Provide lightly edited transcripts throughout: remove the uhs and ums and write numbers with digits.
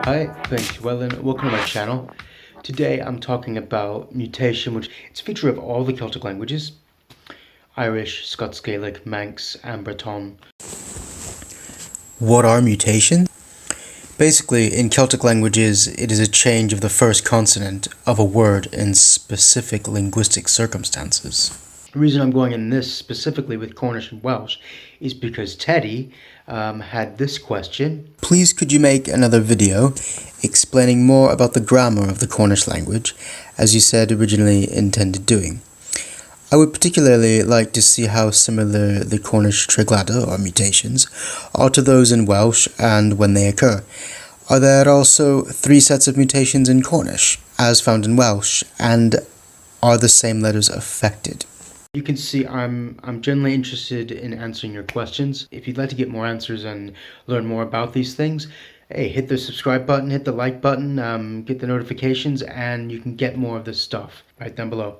Hi, thanks, well, and welcome to my channel. Today I'm talking about mutation, which it's a feature of all the Celtic languages: Irish, Scots Gaelic, Manx, and Breton. What are mutations? Basically, in Celtic languages, it is a change of the first consonant of a word in specific linguistic circumstances. The reason I'm going in this specifically with Cornish and Welsh is because Teddy had this question. Please could you make another video explaining more about the grammar of the Cornish language, as you said originally intended doing? I would particularly like to see how similar the Cornish Treigladau, or mutations, are to those in Welsh and when they occur. Are there also 3 sets of mutations in Cornish, as found in Welsh, and are the same letters affected? You can see I'm generally interested in answering your questions. If you'd like to get more answers and learn more about these things, hey, hit the subscribe button, hit the like button, get the notifications, and you can get more of this stuff right down below.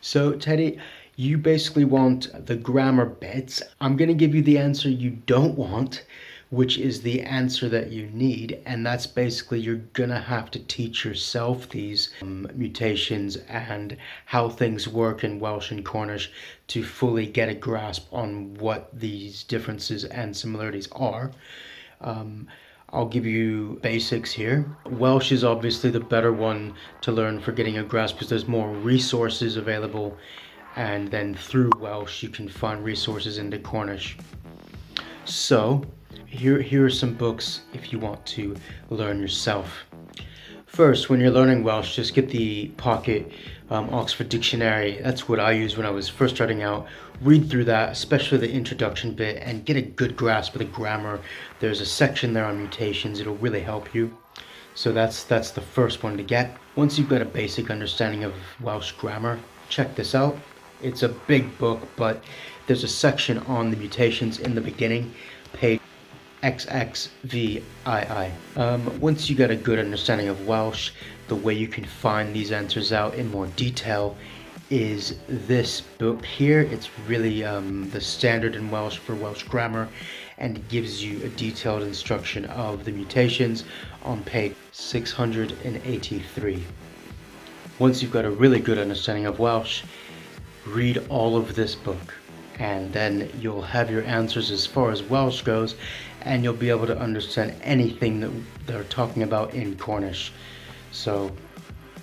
So Teddy, you basically want the grammar bits. I'm going to give you the answer you don't want, which is the answer that you need, and that's basically you're gonna have to teach yourself these mutations and how things work in Welsh and Cornish to fully get a grasp on what these differences and similarities are. I'll give you basics here. Welsh is obviously the better one to learn for getting a grasp because there's more resources available, and then through Welsh you can find resources into Cornish. So here are some books if you want to learn yourself. First, when you're learning Welsh, just get the pocket Oxford Dictionary. That's what I used when I was first starting out. Read through that, especially the introduction bit, and get a good grasp of the grammar. There's a section there on mutations. It'll really help you. So that's the first one to get. Once you've got a basic understanding of Welsh grammar, check this out. It's a big book, but there's a section on the mutations in the beginning, page XXVII. Once you get a good understanding of Welsh, the way you can find these answers out in more detail is this book here. It's really the standard in Welsh for Welsh grammar, and it gives you a detailed instruction of the mutations on page 683. Once you've got a really good understanding of Welsh, read all of this book, and then you'll have your answers as far as Welsh goes, and you'll be able to understand anything that they're talking about in Cornish. So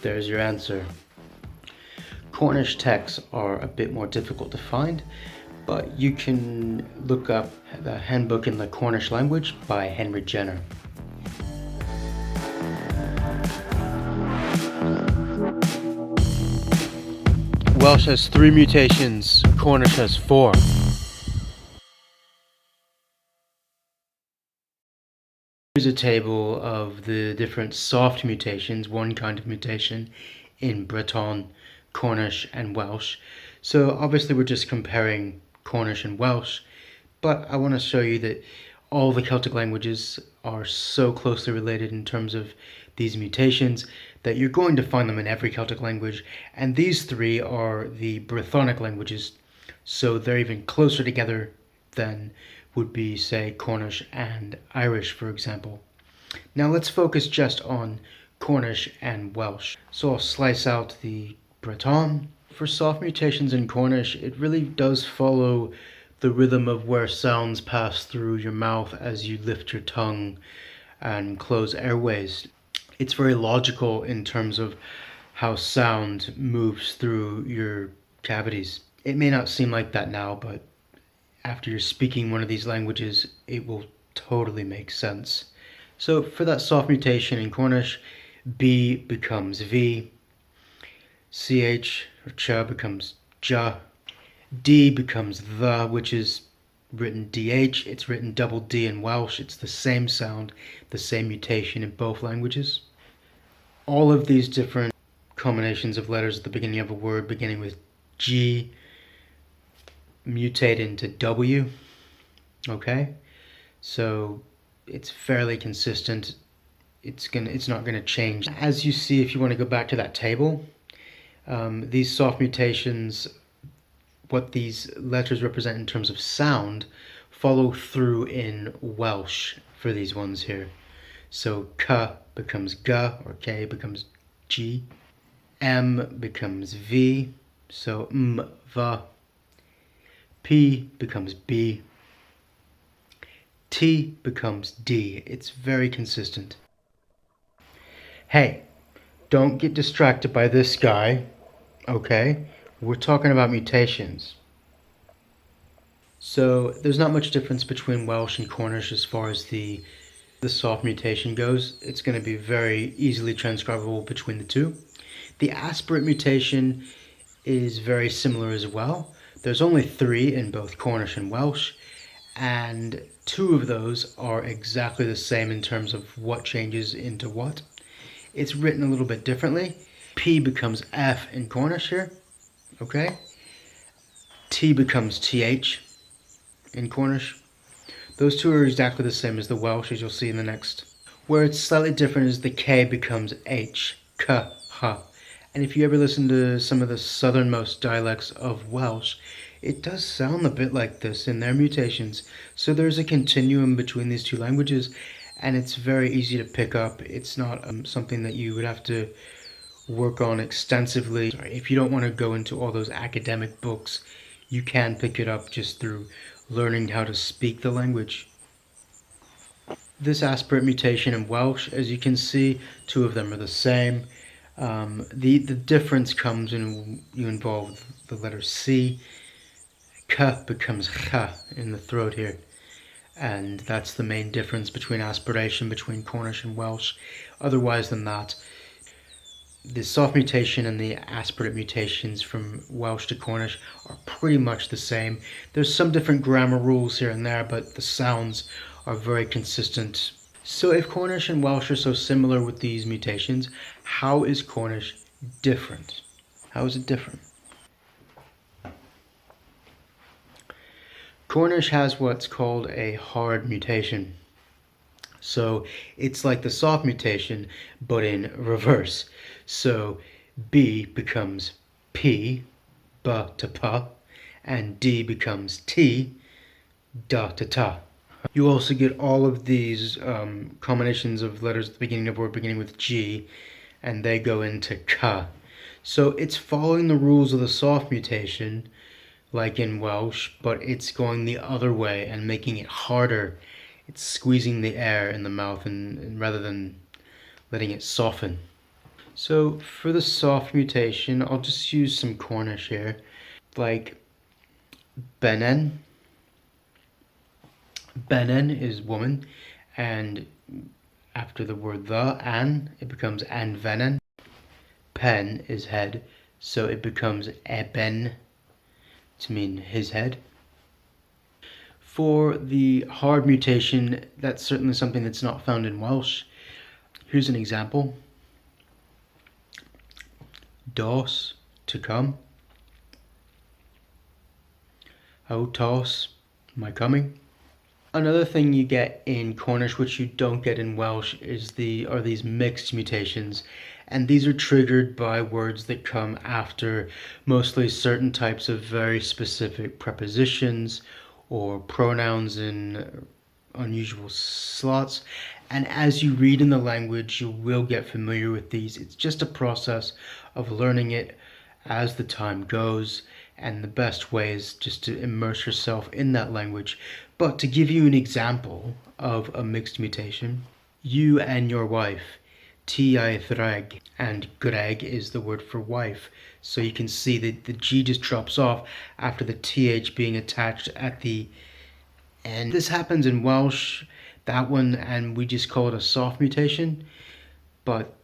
there's your answer. Cornish texts are a bit more difficult to find, but you can look up the Handbook in the Cornish Language by Jennar. Welsh has 3 mutations, Cornish has 4. Here's a table of the different soft mutations, one kind of mutation, in Breton, Cornish, and Welsh. So obviously we're just comparing Cornish and Welsh, but I want to show you that all the Celtic languages are so closely related in terms of these mutations that you're going to find them in every Celtic language, and these 3 are the Brythonic languages, so they're even closer together than would be, say, Cornish and Irish, for example. Now let's focus just on Cornish and Welsh. So I'll slice out the Breton. For soft mutations in Cornish, it really does follow the rhythm of where sounds pass through your mouth as you lift your tongue and close airways. It's very logical in terms of how sound moves through your cavities. It may not seem like that now, but after you're speaking one of these languages, it will totally make sense. So for that soft mutation in Cornish, B becomes V, CH or ch becomes ja, D becomes the, which is written DH, it's written double D in Welsh. It's the same sound, the same mutation in both languages. All of these different combinations of letters at the beginning of a word beginning with G mutate into W, okay? So it's fairly consistent. It's not gonna change. As you see, if you want to go back to that table, these soft mutations, what these letters represent in terms of sound, follow through in Welsh for these ones here. So K becomes G, or K becomes G. M becomes V, so M, V. P becomes B. T becomes D. It's very consistent. Hey, don't get distracted by this guy, okay? We're talking about mutations. So there's not much difference between Welsh and Cornish as far as the soft mutation goes. It's going to be very easily transcribable between the two. The aspirate mutation is very similar as well. There's only 3 in both Cornish and Welsh, and 2 of those are exactly the same in terms of what changes into what. It's written a little bit differently. P becomes F in Cornish here, okay? T becomes TH in Cornish. Those 2 are exactly the same as the Welsh, as you'll see in the next. Where it's slightly different is the K becomes H, K, H. And if you ever listen to some of the southernmost dialects of Welsh, it does sound a bit like this in their mutations. So there's a continuum between these 2 languages, and it's very easy to pick up. It's not something that you would have to work on extensively. If you don't want to go into all those academic books, you can pick it up just through learning how to speak the language. This aspirate mutation in Welsh, as you can see, 2 of them are the same. The difference comes when you involve the letter C. K becomes Ch in the throat here. And that's the main difference between aspiration between Cornish and Welsh. Otherwise than that, the soft mutation and the aspirate mutations from Welsh to Cornish are pretty much the same. There's some different grammar rules here and there, but the sounds are very consistent. So if Cornish and Welsh are so similar with these mutations, how is Cornish different? How is it different? Cornish has what's called a hard mutation. So it's like the soft mutation, but in reverse. So B becomes P, B to P, and D becomes T, Da to Ta. You also get all of these combinations of letters at the beginning of a word beginning with G, and they go into K. So it's following the rules of the soft mutation, like in Welsh, but it's going the other way and making it harder. It's squeezing the air in the mouth and rather than letting it soften. So for the soft mutation, I'll just use some Cornish here, like Benen. Benen is woman, and after the word the, an, it becomes anvenen. Pen is head, so it becomes eben, to mean his head. For the hard mutation, that's certainly something that's not found in Welsh. Here's an example. Dos, to come. Autos, my coming. Another thing you get in Cornish, which you don't get in Welsh, are these mixed mutations. And these are triggered by words that come after mostly certain types of very specific prepositions or pronouns in unusual slots. And as you read in the language, you will get familiar with these. It's just a process of learning it as the time goes, and the best way is just to immerse yourself in that language. But to give you an example of a mixed mutation, you and your wife, Treigladau, and Greg is the word for wife. So you can see that the G just drops off after the TH being attached at the end. This happens in Welsh, that one, and we just call it a soft mutation, but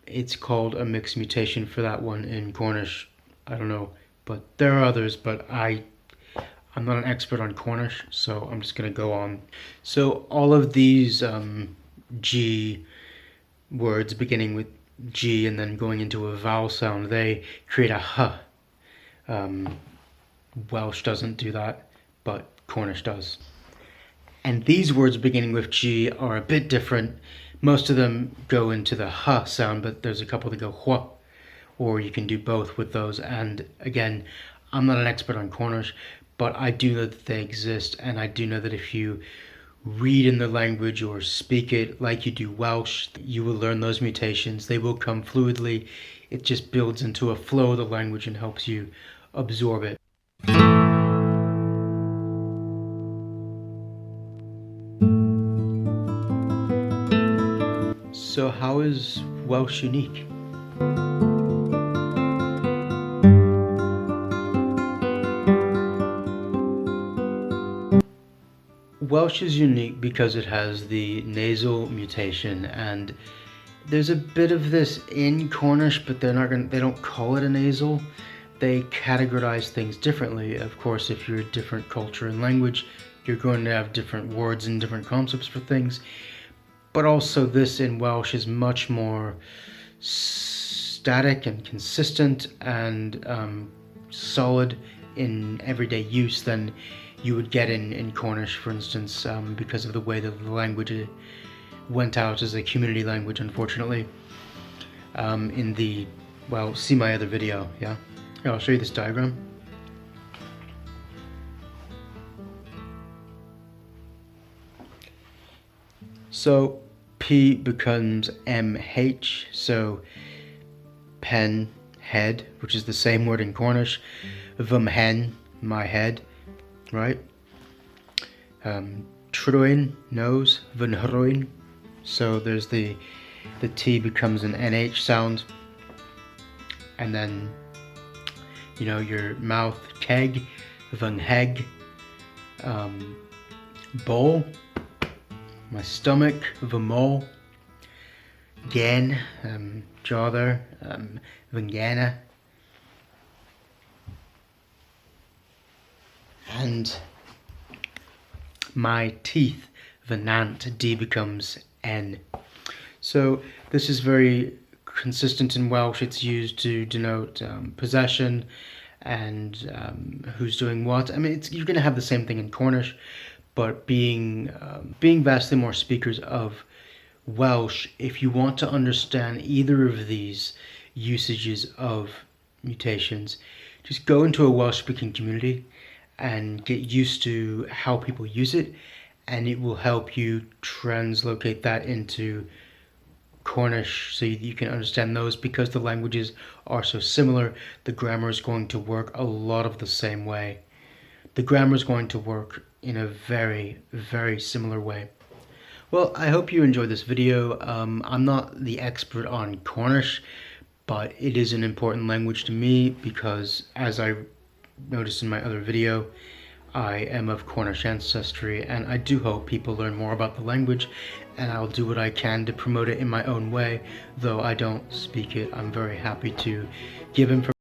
it's called a mixed mutation for that one in Cornish. I don't know, but there are others, but I'm not an expert on Cornish, so I'm just going to go on. So all of these G words beginning with G and then going into a vowel sound, they create a H. Welsh doesn't do that, but Cornish does. And these words beginning with G are a bit different. Most of them go into the H sound, but there's a couple that go Hwa, or you can do both with those. And again, I'm not an expert on Cornish, but I do know that they exist, and I do know that if you read in the language or speak it like you do Welsh, you will learn those mutations. They will come fluidly. It just builds into a flow of the language and helps you absorb it. So how is Welsh unique? Welsh is unique because it has the nasal mutation, and there's a bit of this in Cornish, but they don't call it a nasal. They categorize things differently. Of course, if you're a different culture and language, you're going to have different words and different concepts for things. But also this in Welsh is much more static and consistent and solid in everyday use than you would get in Cornish, for instance, because of the way that the language went out as a community language, unfortunately. See my other video, yeah? Here, I'll show you this diagram. So P becomes MH, so pen, head, which is the same word in Cornish. Fy mhen, my head, right? Treigladau, nose, fy nhrwyn. So there's the T becomes an NH sound. And then, your mouth, keg, fy ngheg. Bowl, my stomach, fy mol. Gen, jaw there, fy ngena. And my teeth, the nant, D becomes N. So this is very consistent in Welsh. It's used to denote possession and who's doing what. I mean, you're going to have the same thing in Cornish, but being vastly more speakers of Welsh, if you want to understand either of these usages of mutations, just go into a Welsh-speaking community and get used to how people use it, and it will help you translocate that into Cornish so you can understand those. Because the languages are so similar, the grammar is going to work a lot of the same way. The grammar is going to work in a very, very similar way. Well, I hope you enjoyed this video. I'm not the expert on Cornish, but it is an important language to me because, as I noticed in my other video, I am of Cornish ancestry, and I do hope people learn more about the language, and I'll do what I can to promote it in my own way. Though I don't speak it, I'm very happy to give information